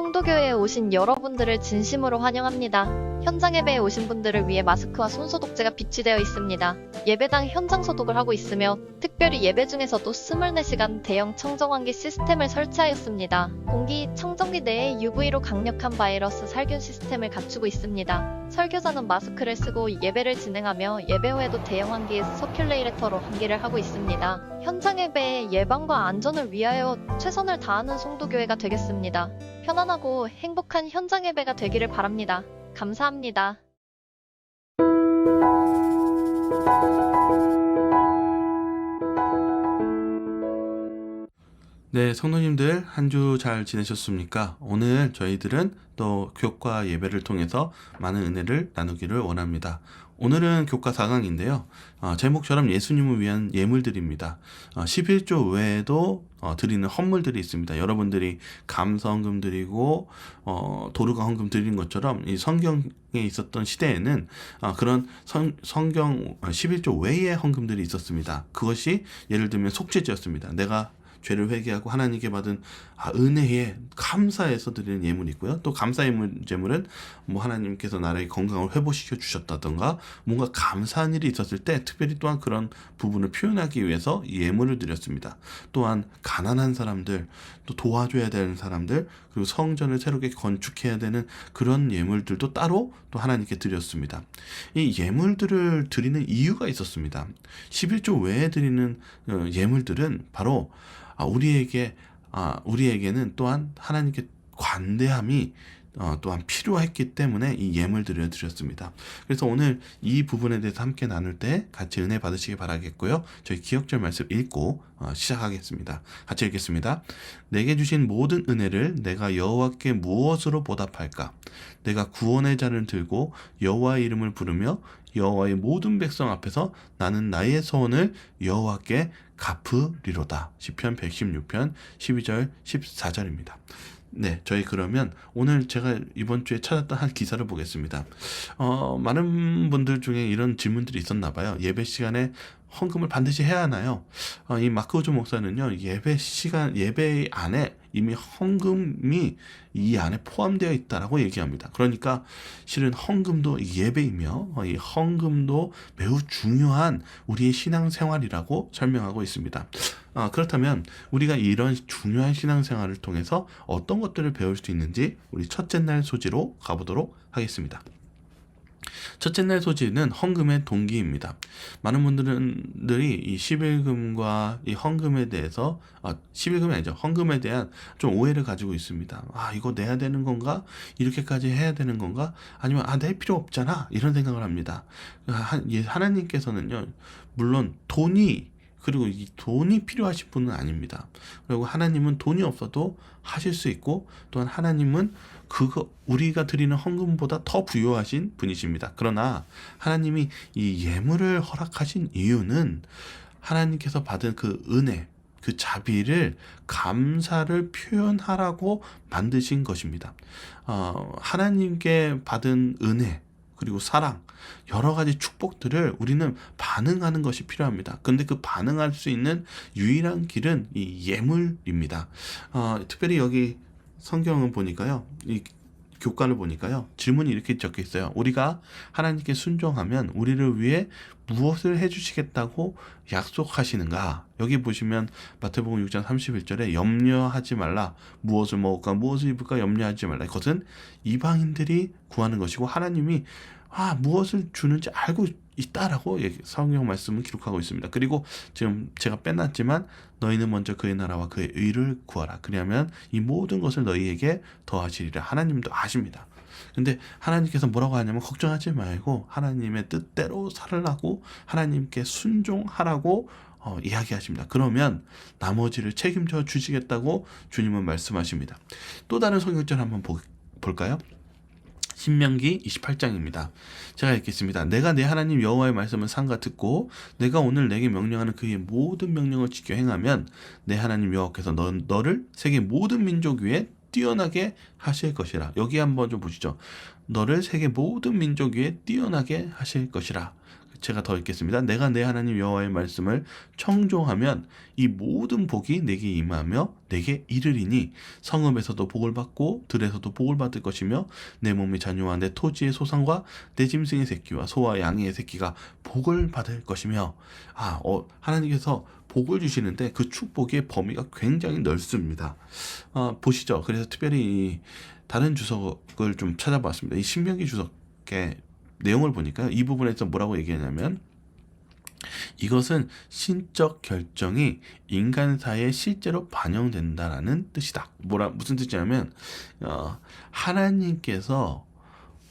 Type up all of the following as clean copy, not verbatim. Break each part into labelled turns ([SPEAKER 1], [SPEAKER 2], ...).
[SPEAKER 1] 송도교회에 오신 여러분들을 진심으로 환영합니다. 현장 예배에 오신 분들을 위해 마스크와 손소독제가 비치되어 있습니다. 예배당 현장 소독을 하고 있으며 특별히 예배 중에서도 24시간 대형 청정환기 시스템을 설치하였습니다. 공기 청정기 내에 UV로 강력한 바이러스 살균 시스템을 갖추고 있습니다. 설교자는 마스크를 쓰고 예배를 진행하며 예배 후에도 대형 환기 서큘레이터로 환기를 하고 있습니다. 현장 예배의 예방과 안전을 위하여 최선을 다하는 송도교회가 되겠습니다. 편안하고 행복한 현장 예배가 되기를 바랍니다. 감사합니다.
[SPEAKER 2] 네, 성도님들 한 주 잘 지내셨습니까? 오늘 저희들은 또 교과 예배를 통해서 많은 은혜를 나누기를 원합니다. 오늘은 교과 4강인데요. 제목처럼 예수님을 위한 예물들입니다. 11조 외에도 드리는 헌물들이 있습니다. 여러분들이 감사 헌금 드리고 도르가 헌금 드리는 것처럼 이 성경에 있었던 시대에는 그런 성경 11조 외의 헌금들이 있었습니다. 그것이 예를 들면 속죄제였습니다. 내가 죄를 회개하고 하나님께 받은 은혜에 감사해서 드리는 예물이 있고요. 또 감사 제물은 뭐 하나님께서 나를 건강을 회복시켜 주셨다던가 뭔가 감사한 일이 있었을 때 특별히 또한 그런 부분을 표현하기 위해서 예물을 드렸습니다. 또한 가난한 사람들, 또 도와줘야 되는 사람들, 그리고 성전을 새롭게 건축해야 되는 그런 예물들도 따로 또 하나님께 드렸습니다. 이 예물들을 드리는 이유가 있었습니다. 11조 외에 드리는 예물들은 바로 우리에게는 또한 하나님께 관대함이 또한 필요했기 때문에 이 예물들을 드렸습니다. 그래서 오늘 이 부분에 대해서 함께 나눌 때 같이 은혜 받으시기 바라겠고요. 저희 기억절 말씀 읽고 시작하겠습니다. 같이 읽겠습니다. 내게 주신 모든 은혜를 내가 여호와께 무엇으로 보답할까? 내가 구원의 잔을 들고 여호와의 이름을 부르며 여호와의 모든 백성 앞에서 나는 나의 소원을 여호와께 갚으리로다. 시편 116편 12절 14절입니다. 네, 저희 그러면 오늘 제가 이번 주에 찾았던 한 기사를 보겠습니다. 많은 분들 중에 이런 질문들이 있었나 봐요. 예배 시간에 헌금을 반드시 해야 하나요? 이 마크 조 목사는요, 예배 안에 이미 헌금이 이 안에 포함되어 있다라고 얘기합니다. 그러니까 실은 헌금도 예배이며 이 헌금도 매우 중요한 우리의 신앙생활이라고 설명하고 있습니다. 그렇다면 우리가 이런 중요한 신앙생활을 통해서 어떤 것들을 배울 수 있는지 우리 첫째 날 소지로 가보도록 하겠습니다. 첫째 날 소지는 헌금의 동기입니다. 많은 분들이 이 11금과 이 헌금에 대해서 11금이 아니죠. 헌금에 대한 좀 오해를 가지고 있습니다. 이거 내야 되는 건가? 이렇게까지 해야 되는 건가? 아니면 낼 필요 없잖아. 이런 생각을 합니다. 하나님께서는요. 물론 그리고 이 돈이 필요하신 분은 아닙니다. 그리고 하나님은 돈이 없어도 하실 수 있고, 또한 하나님은 우리가 드리는 헌금보다 더 부유하신 분이십니다. 그러나 하나님이 이 예물을 허락하신 이유는 하나님께서 받은 그 은혜, 그 자비를 감사를 표현하라고 만드신 것입니다. 하나님께 받은 은혜, 그리고 사랑, 여러 가지 축복들을 우리는 반응하는 것이 필요합니다. 근데 그 반응할 수 있는 유일한 길은 이 예물입니다. 특별히 여기 성경을 보니까요, 이 교과를 보니까요, 질문이 이렇게 적혀 있어요. 우리가 하나님께 순종하면 우리를 위해 무엇을 해주시겠다고 약속하시는가? 여기 보시면 마태복음 6장 31절에 염려하지 말라. 무엇을 먹을까? 무엇을 입을까? 염려하지 말라. 이것은 이방인들이 구하는 것이고 하나님이 무엇을 주는지 알고 있다라고 성경 말씀을 기록하고 있습니다. 그리고 지금 제가 빼놨지만 너희는 먼저 그의 나라와 그의 의를 구하라. 그러면 이 모든 것을 너희에게 더하시리라. 하나님도 아십니다. 근데 하나님께서 뭐라고 하냐면 걱정하지 말고 하나님의 뜻대로 살라고 하나님께 순종하라고 이야기하십니다. 그러면 나머지를 책임져 주시겠다고 주님은 말씀하십니다. 또 다른 성경절 한번 볼까요? 신명기 28장입니다. 제가 읽겠습니다. 내가 내 하나님 여호와의 말씀을 삼가 듣고 내가 오늘 내게 명령하는 그의 모든 명령을 지켜 행하면 내 하나님 여호와께서 너를 세계 모든 민족 위에 뛰어나게 하실 것이라. 여기 한번 좀 보시죠. 너를 세계 모든 민족 위에 뛰어나게 하실 것이라. 제가 더 읽겠습니다. 내가 내 하나님 여호와의 말씀을 청종하면 이 모든 복이 내게 임하며 내게 이르리니 성읍에서도 복을 받고 들에서도 복을 받을 것이며 내 몸의 자녀와 내 토지의 소산과 내 짐승의 새끼와 소와 양의 새끼가 복을 받을 것이며 하나님께서 복을 주시는데 그 축복의 범위가 굉장히 넓습니다. 보시죠. 그래서 특별히 이 다른 주석을 좀 찾아봤습니다. 이 신명기 주석의 내용을 보니까 이 부분에서 뭐라고 얘기하냐면 이것은 신적 결정이 인간사에 실제로 반영된다라는 뜻이다. 무슨 뜻이냐면 하나님께서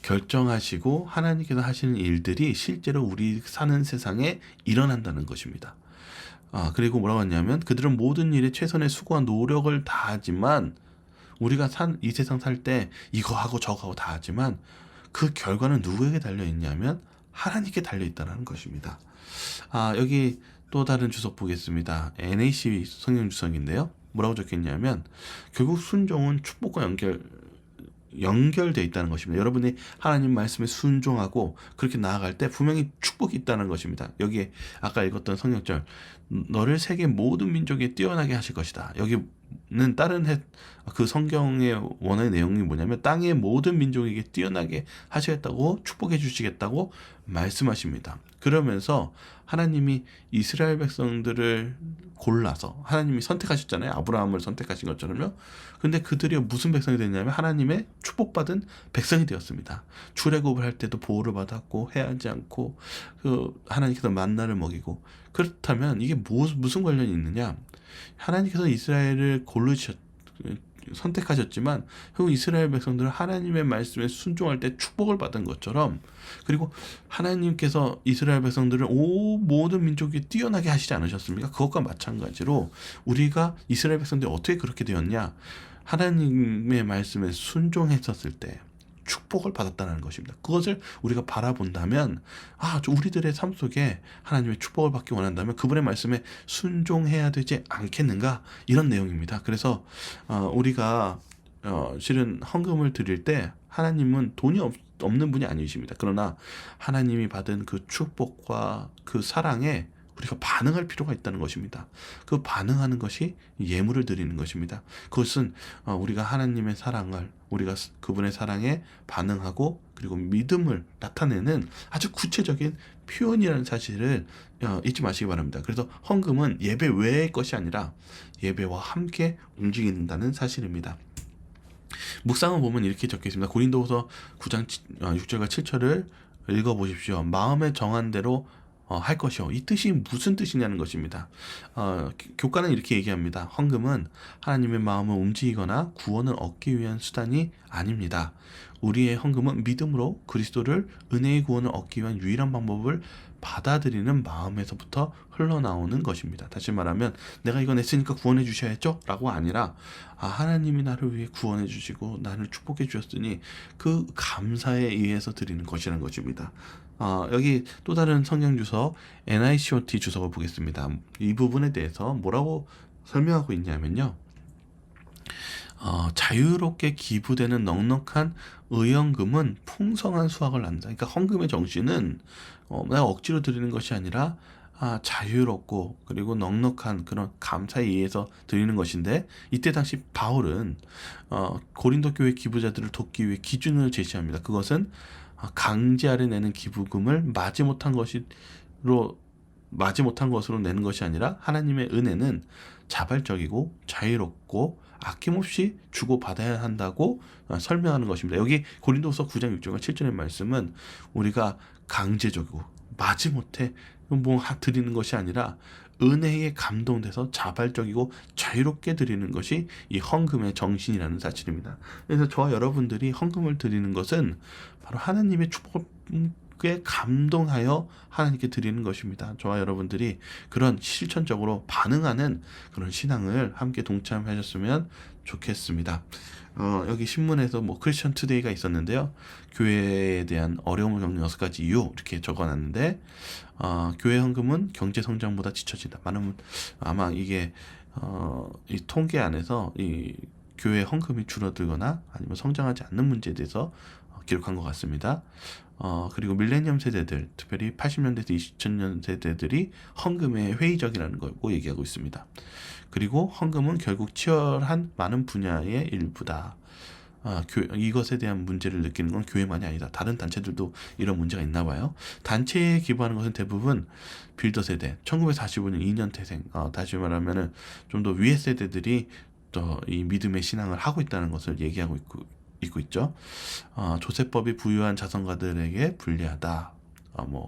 [SPEAKER 2] 결정하시고 하나님께서 하시는 일들이 실제로 우리 사는 세상에 일어난다는 것입니다. 그리고 뭐라고 하냐면 그들은 모든 일에 최선의 수고와 노력을 다하지만 우리가 이 세상 살 때 이거 하고 저거 하고 다 하지만 그 결과는 누구에게 달려있냐면 하나님께 달려있다는 것입니다. 여기 또 다른 주석 보겠습니다. NAC 성경 주석인데요. 뭐라고 적혀있냐면 결국 순종은 축복과 연결되어 있다는 것입니다. 여러분이 하나님 말씀에 순종하고 그렇게 나아갈 때 분명히 축복이 있다는 것입니다. 여기에 아까 읽었던 성경절 너를 세계 모든 민족에 뛰어나게 하실 것이다. 여기는 다른 그 성경의 원어의 내용이 뭐냐면 땅의 모든 민족에게 뛰어나게 하시겠다고 축복해 주시겠다고 말씀하십니다. 그러면서 하나님이 이스라엘 백성들을 골라서 하나님이 선택하셨잖아요. 아브라함을 선택하신 것처럼요. 근데 그들이 무슨 백성이 됐냐면 하나님의 축복받은 백성이 되었습니다. 출애굽을 할 때도 보호를 받았고 해하지 않고 하나님께서 만나를 먹이고 그렇다면 이게 무슨 관련이 있느냐? 하나님께서 이스라엘을 선택하셨지만 결국 이스라엘 백성들은 하나님의 말씀에 순종할 때 축복을 받은 것처럼 그리고 하나님께서 이스라엘 백성들을 모든 민족이 뛰어나게 하시지 않으셨습니까? 그것과 마찬가지로 우리가 이스라엘 백성들이 어떻게 그렇게 되었냐? 하나님의 말씀에 순종했었을 때 축복을 받았다는 것입니다. 그것을 우리가 바라본다면 우리들의 삶 속에 하나님의 축복을 받기 원한다면 그분의 말씀에 순종해야 되지 않겠는가? 이런 내용입니다. 그래서 우리가 실은 헌금을 드릴 때 하나님은 돈이 없는 분이 아니십니다. 그러나 하나님이 받은 그 축복과 그 사랑에 우리가 반응할 필요가 있다는 것입니다. 그 반응하는 것이 예물을 드리는 것입니다. 그것은 우리가 하나님의 사랑을 우리가 그분의 사랑에 반응하고 그리고 믿음을 나타내는 아주 구체적인 표현이라는 사실을 잊지 마시기 바랍니다. 그래서 헌금은 예배 외의 것이 아니라 예배와 함께 움직인다는 사실입니다. 묵상을 보면 이렇게 적혀 있습니다. 고린도후서 9장 6절과 7절을 읽어보십시오. 마음에 정한 대로 할 것이요. 이 뜻이 무슨 뜻이냐는 것입니다. 교과는 이렇게 얘기합니다. 헌금은 하나님의 마음을 움직이거나 구원을 얻기 위한 수단이 아닙니다. 우리의 헌금은 믿음으로 그리스도를 은혜의 구원을 얻기 위한 유일한 방법을 받아들이는 마음에서부터 흘러나오는 것입니다. 다시 말하면 내가 이거 냈으니까 구원해 주셔야죠 라고 아니라 하나님이 나를 위해 구원해 주시고 나를 축복해 주셨으니 그 감사에 의해서 드리는 것이라는 것입니다. 여기 또 다른 성경 주석 NICOT 주석을 보겠습니다. 이 부분에 대해서 뭐라고 설명하고 있냐면요. 자유롭게 기부되는 넉넉한 의연금은 풍성한 수확을 난다. 그러니까 헌금의 정신은 내가 억지로 드리는 것이 아니라 자유롭고 그리고 넉넉한 그런 감사에 의해서 드리는 것인데 이때 당시 바울은 고린도 교회 기부자들을 돕기 위해 기준을 제시합니다. 그것은 강제하려 내는 기부금을 마지 못한 것으로 내는 것이 아니라 하나님의 은혜는 자발적이고 자유롭고 아낌없이 주고받아야 한다고 설명하는 것입니다. 여기 고린도후서 9장 6절과 7절의 말씀은 우리가 강제적이고 마지못해 드리는 것이 아니라 은혜에 감동돼서 자발적이고 자유롭게 드리는 것이 이 헌금의 정신이라는 사실입니다. 그래서 저와 여러분들이 헌금을 드리는 것은 바로 하나님의 축복에 감동하여 하나님께 드리는 것입니다. 저와 여러분들이 그런 실천적으로 반응하는 그런 신앙을 함께 동참하셨으면 좋겠습니다. 여기 신문에서 크리스천 투데이가 있었는데요. 교회에 대한 어려움을 겪는 6가지 이유 이렇게 적어놨는데 교회 헌금은 경제 성장보다 뒤처진다. 아마 이게 이 통계 안에서 이 교회 헌금이 줄어들거나 아니면 성장하지 않는 문제에 대해서 기록한 것 같습니다. 그리고 밀레니엄 세대들, 특별히 80년대에서 2000년 세대들이 헌금에 회의적이라는 거고 얘기하고 있습니다. 그리고 헌금은 결국 치열한 많은 분야의 일부다. 이것에 대한 문제를 느끼는 건 교회만이 아니다. 다른 단체들도 이런 문제가 있나 봐요. 단체에 기부하는 것은 대부분 빌더 세대, 1945년 2년 태생, 다시 말하면은 좀 더 위의 세대들이 또 이 믿음의 신앙을 하고 있다는 것을 얘기하고 있죠. 조세법이 부유한 자선가들에게 불리하다.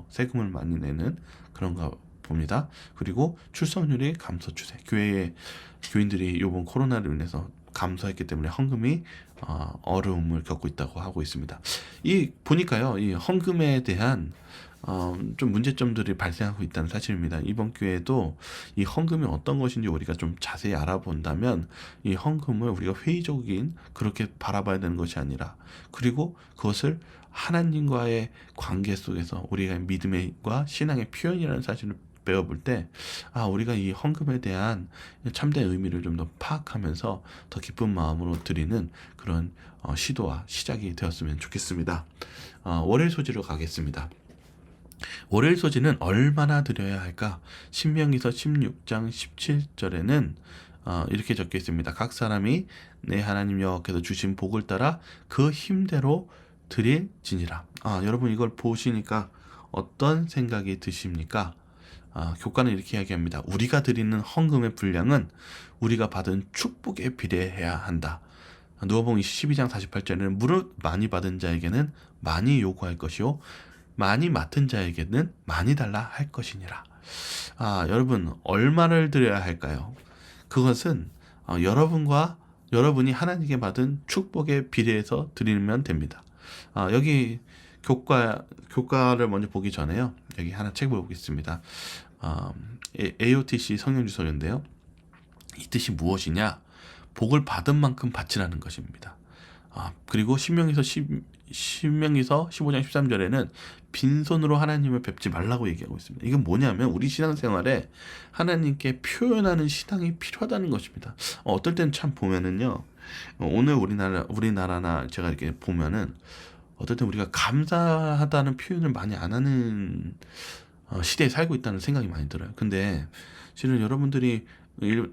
[SPEAKER 2] 세금을 많이 내는 그런가 봅니다. 그리고 출석률이 감소 추세. 교인들이 이번 코로나로 인해서 감소했기 때문에 헌금이 어려움을 겪고 있다고 하고 있습니다. 보니까요, 이 헌금에 대한 좀 문제점들이 발생하고 있다는 사실입니다. 이번 기회에도 이 헌금이 어떤 것인지 우리가 좀 자세히 알아본다면 이 헌금을 우리가 회의적인 그렇게 바라봐야 되는 것이 아니라, 그리고 그것을 하나님과의 관계 속에서 우리가 믿음과 신앙의 표현이라는 사실을 배워볼 때 우리가 이 헌금에 대한 참된 의미를 좀 더 파악하면서 더 기쁜 마음으로 드리는 그런 시도와 시작이 되었으면 좋겠습니다. 월요일 소지로 가겠습니다. 월요일 소지는 얼마나 드려야 할까? 신명기서 16장 17절에는 이렇게 적혀 있습니다. 각 사람이 내 하나님 여호와께서 주신 복을 따라 그 힘대로 드릴지니라. 여러분 이걸 보시니까 어떤 생각이 드십니까? 교과는 이렇게 이야기합니다. 우리가 드리는 헌금의 분량은 우리가 받은 축복에 비례해야 한다. 누가복음 12장 48절에는 무릇 많이 받은 자에게는 많이 요구할 것이요 많이 맡은 자에게는 많이 달라 할 것이니라. 여러분 얼마를 드려야 할까요? 그것은 여러분이 하나님께 받은 축복에 비례해서 드리면 됩니다. 여기 교과를 먼저 보기 전에요. 여기 하나 책 보겠습니다. AOTC 성경주석인데요. 이 뜻이 무엇이냐? 복을 받은 만큼 바치라는 것입니다. 그리고 신명기서 15장 13절에는 빈손으로 하나님을 뵙지 말라고 얘기하고 있습니다. 이건 뭐냐면 우리 신앙생활에 하나님께 표현하는 신앙이 필요하다는 것입니다. 어떨 때는 참 보면은요, 오늘 우리나라나 제가 이렇게 보면은 어떨 때 우리가 감사하다는 표현을 많이 안 하는 시대에 살고 있다는 생각이 많이 들어요. 근데 실은 여러분들이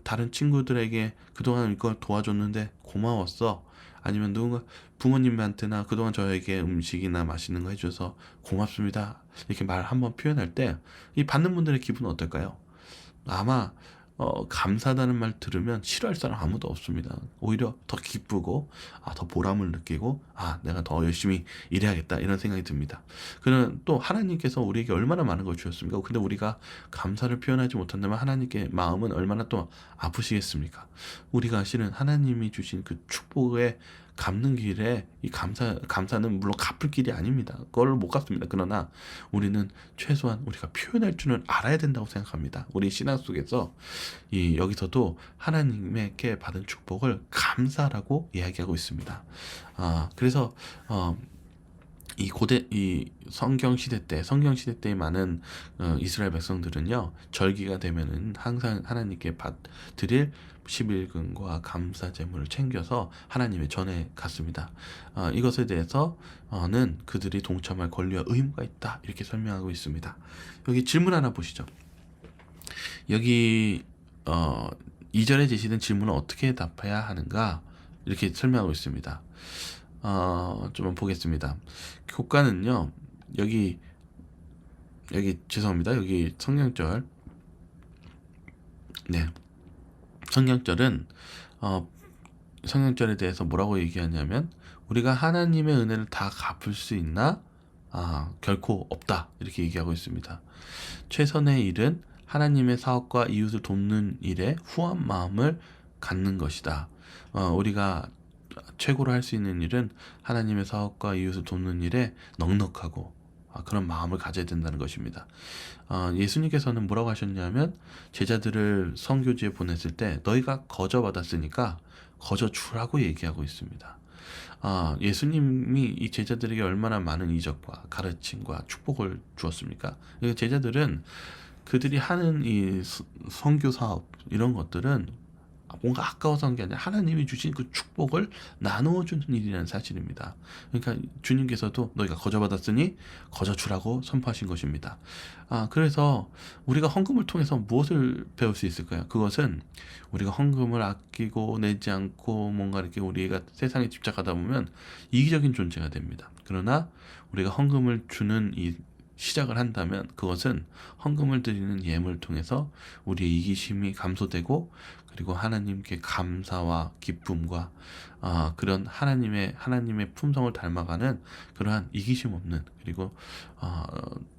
[SPEAKER 2] 다른 친구들에게 그동안 이걸 도와줬는데 고마웠어, 아니면 누군가 부모님한테나 그동안 저에게 음식이나 맛있는 거 해줘서 고맙습니다, 이렇게 말 한번 표현할 때 이 받는 분들의 기분은 어떨까요? 아마 감사하다는 말 들으면 싫어할 사람 아무도 없습니다. 오히려 더 기쁘고 더 보람을 느끼고 내가 더 열심히 일해야겠다 이런 생각이 듭니다. 그는 또 하나님께서 우리에게 얼마나 많은 걸 주셨습니까? 근데 우리가 감사를 표현하지 못한다면 하나님께 마음은 얼마나 또 아프시겠습니까? 우리가 실은 하나님이 주신 그 축복에 갚는 길에 이 감사는 물론 갚을 길이 아닙니다. 그걸 못 갚습니다. 그러나 우리는 최소한 우리가 표현할 줄은 알아야 된다고 생각합니다. 우리 신앙 속에서 여기서도 하나님께 받은 축복을 감사라고 이야기하고 있습니다. 그래서 이 성경 시대 때의 많은 이스라엘 백성들은요, 절기가 되면은 항상 하나님께 드릴 11금과 감사 제물을 챙겨서 하나님의 전에 갔습니다. 이것에 대해서는 그들이 동참할 권리와 의무가 있다, 이렇게 설명하고 있습니다. 여기 질문 하나 보시죠. 여기 2절에 제시된 질문을 어떻게 답해야 하는가, 이렇게 설명하고 있습니다. 좀 보겠습니다. 교과는요, 여기 죄송합니다. 여기 성경절, 성경절은 성경절에 대해서 뭐라고 얘기하냐면 우리가 하나님의 은혜를 다 갚을 수 있나? 결코 없다, 이렇게 얘기하고 있습니다. 최선의 일은 하나님의 사업과 이웃을 돕는 일에 후한 마음을 갖는 것이다. 우리가 최고로 할 수 있는 일은 하나님의 사업과 이웃을 돕는 일에 넉넉하고 그런 마음을 가져야 된다는 것입니다. 예수님께서는 뭐라고 하셨냐면 제자들을 선교지에 보냈을 때 너희가 거저 받았으니까 거저 주라고 얘기하고 있습니다. 예수님이 이 제자들에게 얼마나 많은 이적과 가르침과 축복을 주었습니까? 제자들은 그들이 하는 이 선교 사업 이런 것들은 뭔가 아까워서 한 게 아니라 하나님이 주신 그 축복을 나누어 주는 일이라는 사실입니다. 그러니까 주님께서도 너희가 거저 받았으니 거저 주라고 선포하신 것입니다. 그래서 우리가 헌금을 통해서 무엇을 배울 수 있을까요? 그것은 우리가 헌금을 아끼고 내지 않고 뭔가 이렇게 우리가 세상에 집착하다 보면 이기적인 존재가 됩니다. 그러나 우리가 헌금을 주는 이 시작을 한다면 그것은 헌금을 드리는 예물을 통해서 우리의 이기심이 감소되고, 그리고 하나님께 감사와 기쁨과 그런 하나님의 품성을 닮아가는 그러한 이기심 없는, 그리고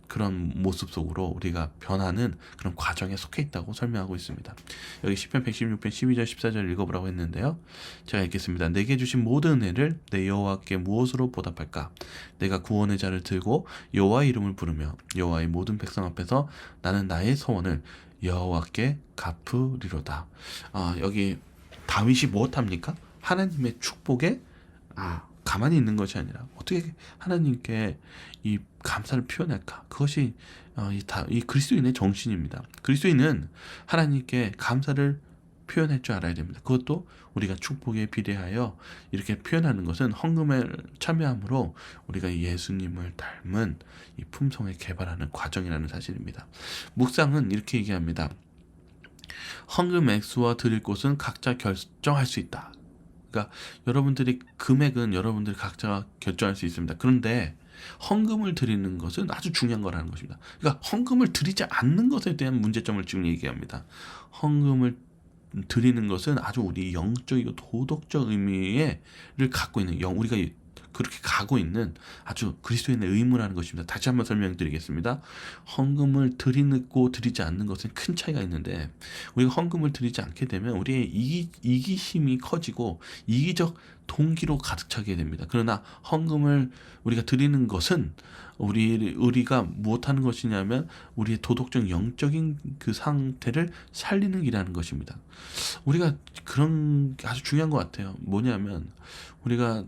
[SPEAKER 2] 그런 모습 속으로 우리가 변하는 그런 과정에 속해 있다고 설명하고 있습니다. 여기 시편 116편 12절 14절 읽어보라고 했는데요. 제가 읽겠습니다. 내게 주신 모든 은혜를 내 여호와께 무엇으로 보답할까? 내가 구원의 자를 들고 여호와의 이름을 부르며 여호와의 모든 백성 앞에서 나는 나의 소원을 여호와께 갚으리로다. 여기 다윗이 무엇합니까? 하나님의 축복에 가만히 있는 것이 아니라 어떻게 하나님께 이 감사를 표현할까? 그것이 이 그리스도인의 정신입니다. 그리스도인은 하나님께 감사를 표현할 줄 알아야 됩니다. 그것도 우리가 축복에 비례하여 이렇게 표현하는 것은 헌금에 참여함으로 우리가 예수님을 닮은 이 품성을 개발하는 과정이라는 사실입니다. 묵상은 이렇게 얘기합니다. 헌금 액수와 드릴 곳은 각자 결정할 수 있다. 그러니까 여러분들이 금액은 여러분들이 각자 결정할 수 있습니다. 그런데 헌금을 드리는 것은 아주 중요한 거라는 것입니다. 그러니까 헌금을 드리지 않는 것에 대한 문제점을 지금 얘기합니다. 헌금을 드리는 것은 아주 우리 영적이고 도덕적 의미를 갖고 있는 우리가 그렇게 가고 있는 아주 그리스도인의 의무라는 것입니다. 다시 한번 설명드리겠습니다. 헌금을 드리고 드리지 않는 것은 큰 차이가 있는데, 우리가 헌금을 드리지 않게 되면 우리의 이기심이 커지고 이기적 동기로 가득 차게 됩니다. 그러나 헌금을 우리가 드리는 것은 우리가 무엇하는 것이냐면 우리의 도덕적 영적인 그 상태를 살리는 일이라는 것입니다. 우리가 그런 게 아주 중요한 것 같아요. 뭐냐면 우리가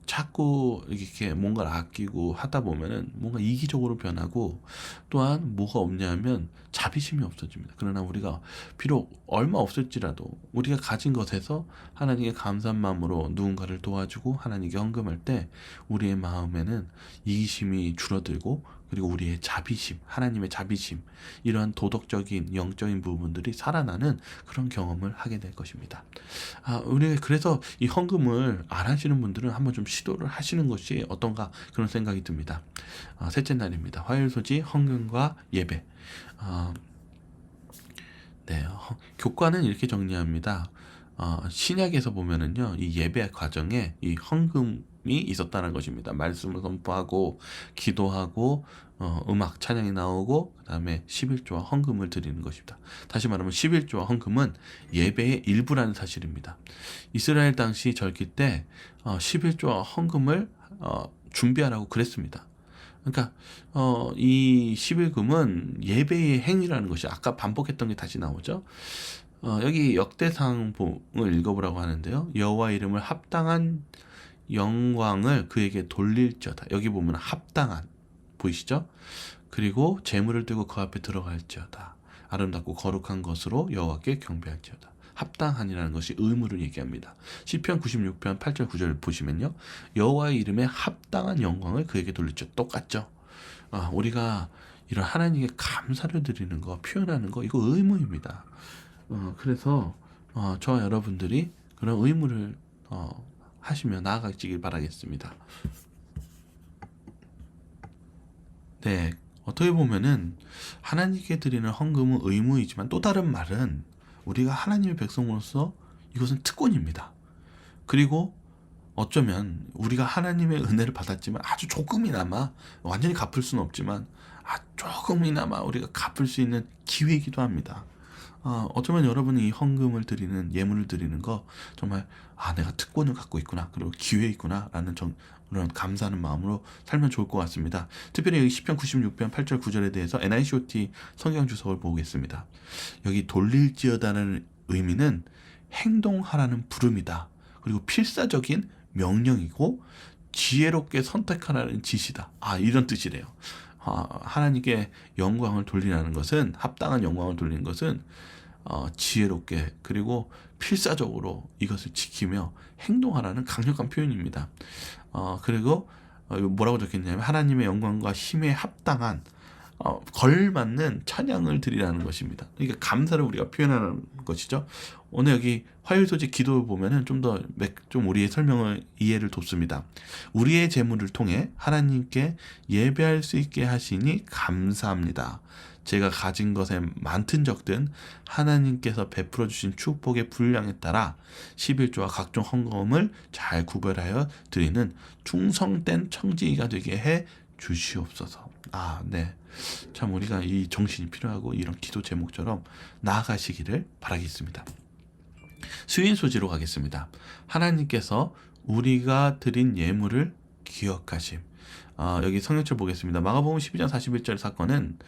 [SPEAKER 2] 자꾸 이렇게 뭔가를 아끼고 하다 보면은 뭔가 이기적으로 변하고, 또한 뭐가 없냐면 자비심이 없어집니다. 그러나 우리가 비록 얼마 없을지라도 우리가 가진 것에서 하나님께 감사한 마음으로 누군가를 도와주고 하나님께 헌금할 때 우리의 마음에는 이기심이 줄어들고, 그리고 우리의 자비심, 하나님의 자비심, 이러한 도덕적인 영적인 부분들이 살아나는 그런 경험을 하게 될 것입니다. 우리 그래서 이 헌금을 안 하시는 분들은 한번 좀 시도를 하시는 것이 어떤가 그런 생각이 듭니다. 셋째 날입니다. 화요일 소지 헌금과 예배. 교과는 이렇게 정리합니다. 신약에서 보면은요, 이 예배 과정에 이 헌금이 있었다는 것입니다. 말씀을 선포하고 기도하고 음악 찬양이 나오고 그다음에 11조와 헌금을 드리는 것입니다. 다시 말하면 11조와 헌금은 예배의 일부라는 사실입니다. 이스라엘 당시 절기 때 11조와 헌금을 준비하라고 그랬습니다. 그러니까 이 11금은 예배의 행위라는 것이 아까 반복했던 게 다시 나오죠. 여기 역대상을 읽어보라고 하는데요. 여호와 이름을 합당한 영광을 그에게 돌릴지어다. 여기 보면 합당한 보이시죠? 그리고 제물을 들고 그 앞에 들어갈지어다. 아름답고 거룩한 것으로 여호와께 경배할지어다. 합당한이라는 것이 의무를 얘기합니다. 시편 96편 8절 9절 보시면요, 여호와의 이름에 합당한 영광을 그에게 돌릴지어다. 똑같죠? 우리가 이런 하나님께 감사를 드리는 거, 표현하는 거, 이거 의무입니다. 그래서 저와 여러분들이 그런 의무를 하시며 나아가시길 바라겠습니다. 네, 어떻게 보면은 하나님께 드리는 헌금은 의무이지만 또 다른 말은 우리가 하나님의 백성으로서 이것은 특권입니다. 그리고 어쩌면 우리가 하나님의 은혜를 받았지만 아주 조금이나마, 완전히 갚을 수는 없지만 조금이나마 우리가 갚을 수 있는 기회이기도 합니다. 어쩌면 여러분이 이 헌금을 드리는, 예물을 드리는 거 정말 내가 특권을 갖고 있구나, 그리고 기회에 있구나 라는 그런 감사하는 마음으로 살면 좋을 것 같습니다. 특별히 여기 시편 96편 8절 9절에 대해서 NICOT 성경 주석을 보겠습니다. 여기 돌릴지어다는 의미는 행동하라는 부름이다. 그리고 필사적인 명령이고 지혜롭게 선택하라는 지시다. 이런 뜻이래요. 하나님께 영광을 돌리라는 것은, 합당한 영광을 돌리는 것은 지혜롭게 그리고 필사적으로 이것을 지키며 행동하라는 강력한 표현입니다. 그리고 뭐라고 적혔냐면 하나님의 영광과 힘에 합당한 걸맞는 찬양을 드리라는 것입니다. 그러니까 감사를 우리가 표현하는 것이죠. 오늘 여기 화요일소식 기도를 보면은 좀 우리의 설명을 이해를 돕습니다. 우리의 재물을 통해 하나님께 예배할 수 있게 하시니 감사합니다. 제가 가진 것에 많든 적든 하나님께서 베풀어 주신 축복의 분량에 따라 11조와 각종 헌금을 잘 구별하여 드리는 충성된 청지기가 되게 해 주시옵소서. 네. 참 우리가 이 정신이 필요하고 이런 기도 제목처럼 나아가시기를 바라겠습니다. 수인 소지로 가겠습니다. 하나님께서 우리가 드린 예물을 기억하심. 여기 성경절 보겠습니다. 마가복음 12장 41절 사건은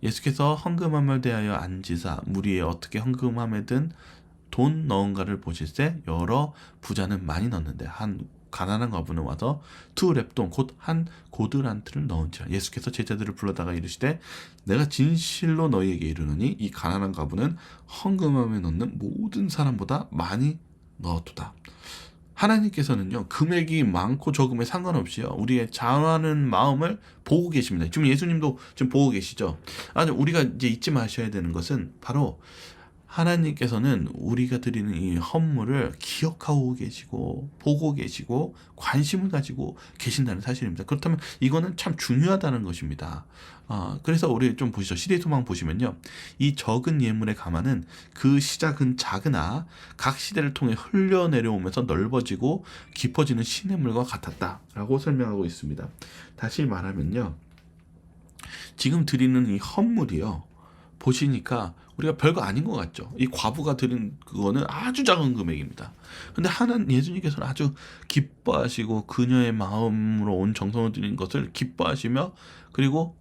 [SPEAKER 2] 예수께서 헌금함을 대하여 앉으사 무리에 어떻게 헌금함에든 돈 넣은가를 보실세 여러 부자는 많이 넣는데 한 가난한 과부는 와서 두 랩돈 곧 한 고드란트를 넣은지라. 예수께서 제자들을 불러다가 이르시되 내가 진실로 너희에게 이르노니 이 가난한 과부는 헌금함에 넣는 모든 사람보다 많이 넣었도다. 하나님께서는요, 금액이 많고 적음에 상관없이요, 우리의 자원하는 마음을 보고 계십니다. 지금 예수님도 지금 보고 계시죠. 우리가 이제 잊지 마셔야 되는 것은 바로 하나님께서는 우리가 드리는 이 헌물을 기억하고 계시고 보고 계시고 관심을 가지고 계신다는 사실입니다. 그렇다면 이거는 참 중요하다는 것입니다. 그래서 우리 좀 보시죠. 시대의 소망 보시면요, 이 적은 예물의 가마는 그 시작은 작으나 각 시대를 통해 흘려내려오면서 넓어지고 깊어지는 시냇물과 같았다라고 설명하고 있습니다. 다시 말하면요, 지금 드리는 이 헌물이요, 보시니까 우리가 별거 아닌 것 같죠. 이 과부가 드린 그거는 아주 작은 금액입니다. 근데 예수님께서는 아주 기뻐하시고 그녀의 마음으로 온 정성을 드린 것을 기뻐하시며 그리고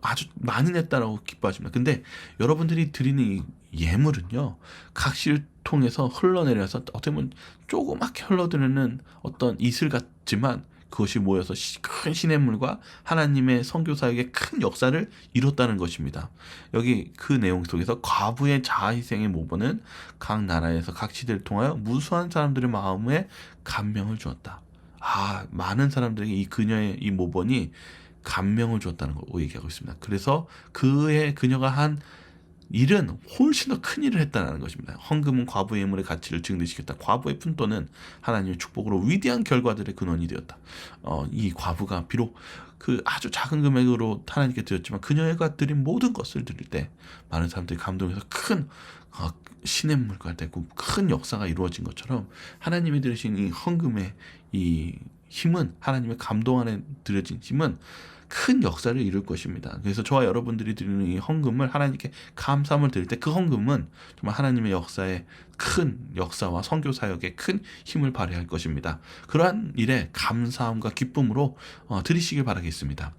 [SPEAKER 2] 아주 많이 냈다라고 기뻐하십니다. 근데 여러분들이 드리는 이 예물은요, 각시를 통해서 흘러내려서 어떻게 보면 조그맣게 흘러드리는 어떤 이슬 같지만 그것이 모여서 큰 시냇물과 하나님의 선교사에게 큰 역사를 이뤘다는 것입니다. 여기 그 내용 속에서 과부의 자아희생의 모범은 각 나라에서 각 시대를 통하여 무수한 사람들의 마음에 감명을 주었다. 많은 사람들에게 이 그녀의 이 모범이 감명을 주었다는 걸 얘기하고 있습니다. 그래서 그녀가 한 일은 훨씬 더 큰 일을 했다는 것입니다. 헌금은 과부의 예물의 가치를 증대시켰다. 과부의 푼돈은 하나님의 축복으로 위대한 결과들의 근원이 되었다. 이 과부가 비록 그 아주 작은 금액으로 하나님께 드렸지만 그녀가 드린 모든 것을 드릴 때 많은 사람들이 감동해서 큰 시냇물과 되고 큰 역사가 이루어진 것처럼 하나님이 드리신 이 헌금의 이 힘은, 하나님의 감동 안에 드려진 힘은 큰 역사를 이룰 것입니다. 그래서 저와 여러분들이 드리는 이 헌금을 하나님께 감사함을 드릴 때 그 헌금은 정말 하나님의 역사에 큰 역사와 선교 사역에 큰 힘을 발휘할 것입니다. 그러한 일에 감사함과 기쁨으로 드리시길 바라겠습니다.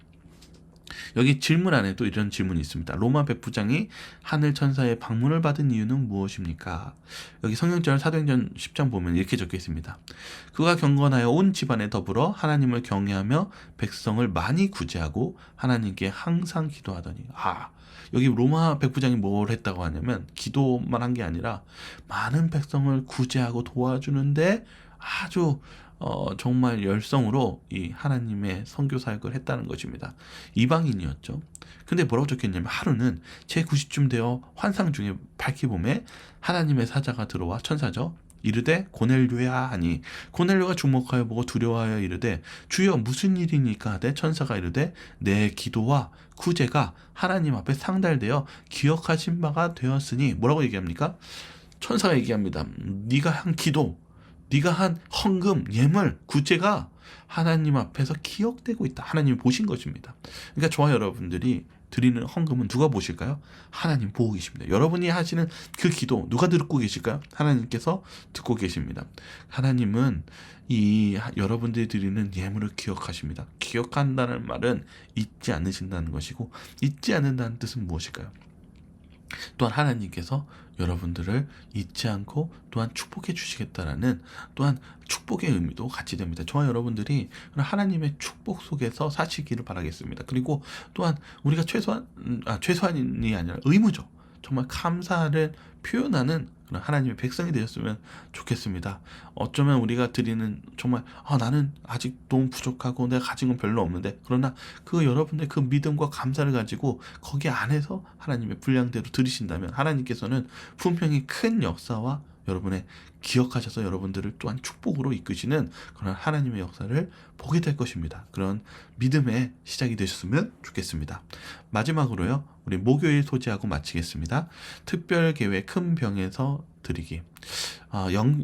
[SPEAKER 2] 여기 질문 안에 또 이런 질문이 있습니다. 로마 백부장이 하늘 천사의 방문을 받은 이유는 무엇입니까? 여기 성경절 사도행전 10장 보면 이렇게 적혀 있습니다. 그가 경건하여 온 집안에 더불어 하나님을 경외하며 백성을 많이 구제하고 하나님께 항상 기도하더니. 여기 로마 백부장이 뭘 했다고 하냐면 기도만 한 게 아니라 많은 백성을 구제하고 도와주는데 아주 정말 열성으로 이 하나님의 선교 사역을 했다는 것입니다. 이방인이었죠. 근데 뭐라고 적혔냐면 하루는 제9시쯤 되어 환상 중에 밝히 보매 하나님의 사자가 들어와, 천사죠, 이르되 고넬료야 하니 고넬료가 주목하여 보고 두려워하여 이르되 주여 무슨 일이니까 하되 천사가 이르되 내 기도와 구제가 하나님 앞에 상달되어 기억하신 바가 되었으니. 뭐라고 얘기합니까? 천사가 얘기합니다. 네가 한 기도, 네가 한 헌금, 예물, 구제가 하나님 앞에서 기억되고 있다. 하나님이 보신 것입니다. 그러니까 저와 여러분들이 드리는 헌금은 누가 보실까요? 하나님 보고 계십니다. 여러분이 하시는 그 기도 누가 듣고 계실까요? 하나님께서 듣고 계십니다. 하나님은 이 여러분들이 드리는 예물을 기억하십니다. 기억한다는 말은 잊지 않으신다는 것이고, 잊지 않는다는 뜻은 무엇일까요? 또한 하나님께서 여러분들을 잊지 않고 또한 축복해 주시겠다라는 또한 축복의 의미도 같이 됩니다. 저와 여러분들이 하나님의 축복 속에서 사시기를 바라겠습니다. 그리고 또한 우리가 최소한이 아니라 의무죠. 정말 감사를 표현하는 그런 하나님의 백성이 되셨으면 좋겠습니다. 어쩌면 우리가 드리는 정말 나는 아직 너무 부족하고 내가 가진 건 별로 없는데, 그러나 그 여러분의 그 믿음과 감사를 가지고 거기 안에서 하나님의 분량대로 드리신다면 하나님께서는 분명히 큰 역사와 여러분의 기억하셔서 여러분들을 또한 축복으로 이끄시는 그런 하나님의 역사를 보게 될 것입니다. 그런 믿음의 시작이 되셨으면 좋겠습니다. 마지막으로요, 우리 목요일 소지하고 마치겠습니다. 특별계획 큰 병에서 드리기.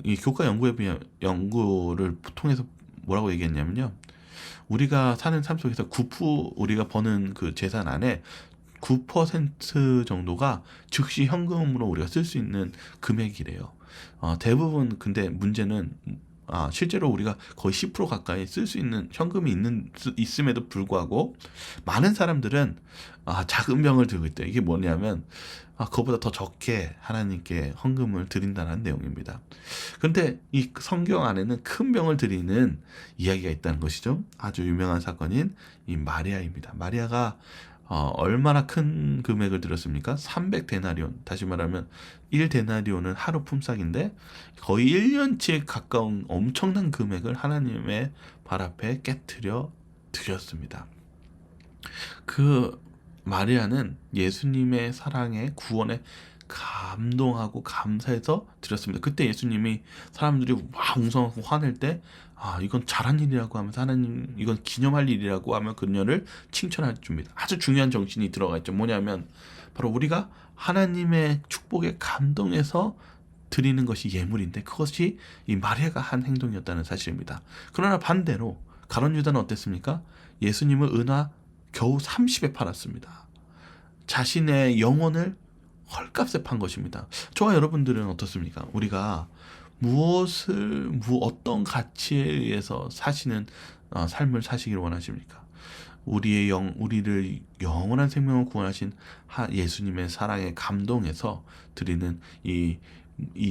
[SPEAKER 2] 이 교과 연구를 통해서 뭐라고 얘기했냐면요, 우리가 사는 삶 속에서 우리가 버는 그 재산 안에 9% 정도가 즉시 현금으로 우리가 쓸 수 있는 금액이래요. 대부분, 근데 문제는 실제로 우리가 거의 10% 가까이 쓸 수 있는 현금이 있음에도 불구하고 많은 사람들은 작은 병을 들고 있대요. 이게 뭐냐면 그거보다 더 적게 하나님께 헌금을 드린다는 내용입니다. 그런데 이 성경 안에는 큰 병을 드리는 이야기가 있다는 것이죠. 아주 유명한 사건인 이 마리아입니다. 마리아가 얼마나 큰 금액을 들였습니까? 300데나리온, 다시 말하면 1데나리온은 하루 품삯인데 거의 1년치에 가까운 엄청난 금액을 하나님의 발 앞에 깨트려 드렸습니다. 그 마리아는 예수님의 사랑에, 구원에 감동하고 감사해서 드렸습니다. 그때 예수님이 사람들이 막 웅성하고 화낼 때 이건 잘한 일이라고 하면서 하나님, 이건 기념할 일이라고 하며 그녀를 칭찬해 줍니다. 아주 중요한 정신이 들어가 있죠. 뭐냐면 바로 우리가 하나님의 축복에 감동해서 드리는 것이 예물인데 그것이 이 마리아가 한 행동이었다는 사실입니다. 그러나 반대로 가룟 유다는 어땠습니까? 예수님을 은하 겨우 30에 팔았습니다. 자신의 영혼을 헐값에 판 것입니다. 저와 여러분들은 어떻습니까? 우리가 어떤 가치에 의해서 사시는 삶을 사시기를 원하십니까? 우리를 영원한 생명을 구원하신 예수님의 사랑에 감동해서 드리는 이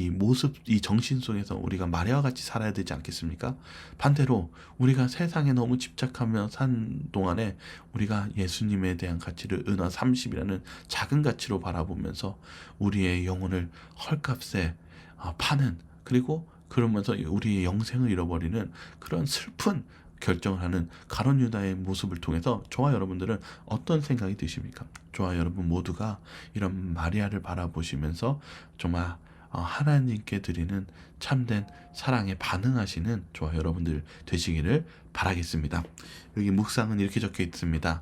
[SPEAKER 2] 모습, 이 정신 속에서 우리가 마리아와 같이 살아야 되지 않겠습니까? 반대로 우리가 세상에 너무 집착하며 산 동안에 우리가 예수님에 대한 가치를 은하 30이라는 작은 가치로 바라보면서 우리의 영혼을 헐값에 파는, 그리고 그러면서 우리의 영생을 잃어버리는 그런 슬픈 결정을 하는 가룟 유다의 모습을 통해서 저와 여러분들은 어떤 생각이 드십니까? 저와 여러분 모두가 이런 마리아를 바라보시면서 정말 하나님께 드리는 참된 사랑에 반응하시는 저와 여러분들 되시기를 바라겠습니다. 여기 묵상은 이렇게 적혀 있습니다.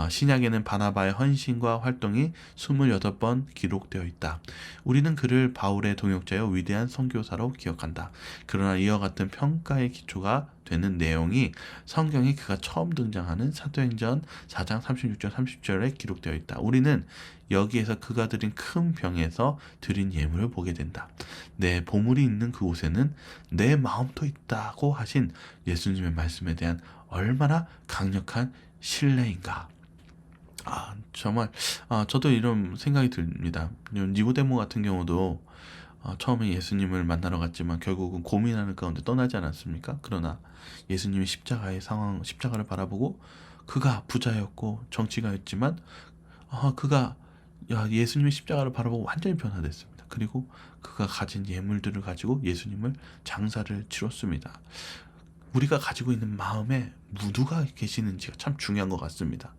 [SPEAKER 2] 신약에는 바나바의 헌신과 활동이 28번 기록되어 있다. 우리는 그를 바울의 동역자여 위대한 선교사로 기억한다. 그러나 이와 같은 평가의 기초가 되는 내용이 성경에 그가 처음 등장하는 사도행전 4장 36절 30절에 기록되어 있다. 우리는 여기에서 그가 드린 큰 병에서 드린 예물을 보게 된다. 내 보물이 있는 그곳에는 내 마음도 있다고 하신 예수님의 말씀에 대한 얼마나 강력한 신뢰인가. 정말 저도 이런 생각이 듭니다. 니고데모 같은 경우도 처음에 예수님을 만나러 갔지만 결국은 고민하는 가운데 떠나지 않았습니까? 그러나 예수님이 십자가를 바라보고 그가 부자였고 정치가였지만 그가 예수님의 십자가를 바라보고 완전히 변화됐습니다. 그리고 그가 가진 예물들을 가지고 예수님을 장사를 치렀습니다. 우리가 가지고 있는 마음에 누가 계시는지가 참 중요한 것 같습니다.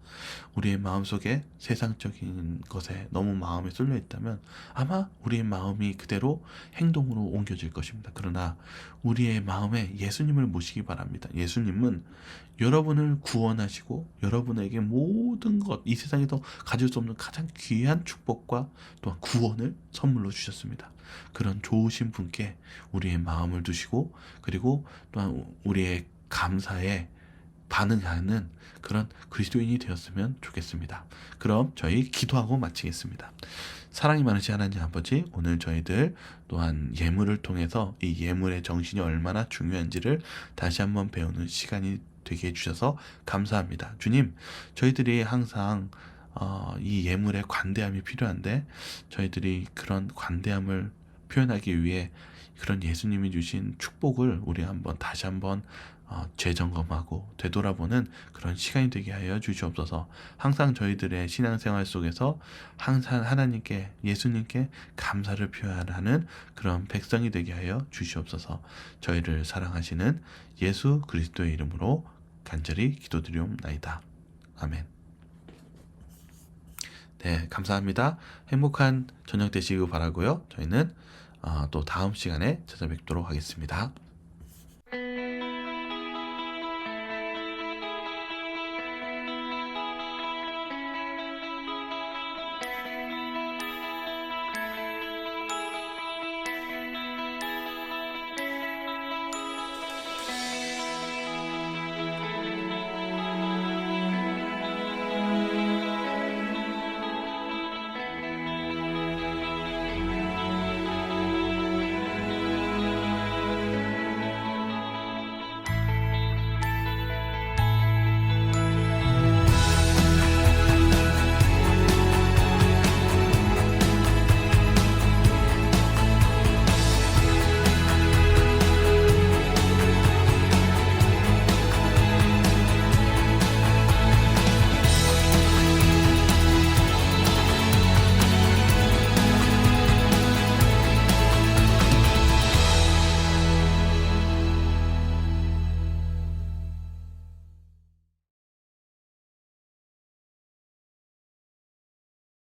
[SPEAKER 2] 우리의 마음속에 세상적인 것에 너무 마음에 쏠려 있다면 아마 우리의 마음이 그대로 행동으로 옮겨질 것입니다. 그러나 우리의 마음에 예수님을 모시기 바랍니다. 예수님은 여러분을 구원하시고 여러분에게 모든 것, 이 세상에서 가질 수 없는 가장 귀한 축복과 또한 구원을 선물로 주셨습니다. 그런 좋으신 분께 우리의 마음을 두시고 그리고 또한 우리의 감사에 반응하는 그런 그리스도인이 되었으면 좋겠습니다. 그럼 저희 기도하고 마치겠습니다. 사랑이 많으신 하나님 아버지, 오늘 저희들 또한 예물을 통해서 이 예물의 정신이 얼마나 중요한지를 다시 한번 배우는 시간이 되게 해주셔서 감사합니다. 주님, 저희들이 항상 이 예물의 관대함이 필요한데 저희들이 그런 관대함을 표현하기 위해 그런 예수님이 주신 축복을 우리 다시 한번 재점검하고 되돌아보는 그런 시간이 되게 하여 주시옵소서. 항상 저희들의 신앙생활 속에서 항상 하나님께, 예수님께 감사를 표현하는 그런 백성이 되게 하여 주시옵소서. 저희를 사랑하시는 예수 그리스도의 이름으로 간절히 기도드리옵나이다. 아멘. 네, 감사합니다. 행복한 저녁 되시길 바라고요. 저희는 또 다음 시간에 찾아뵙도록 하겠습니다.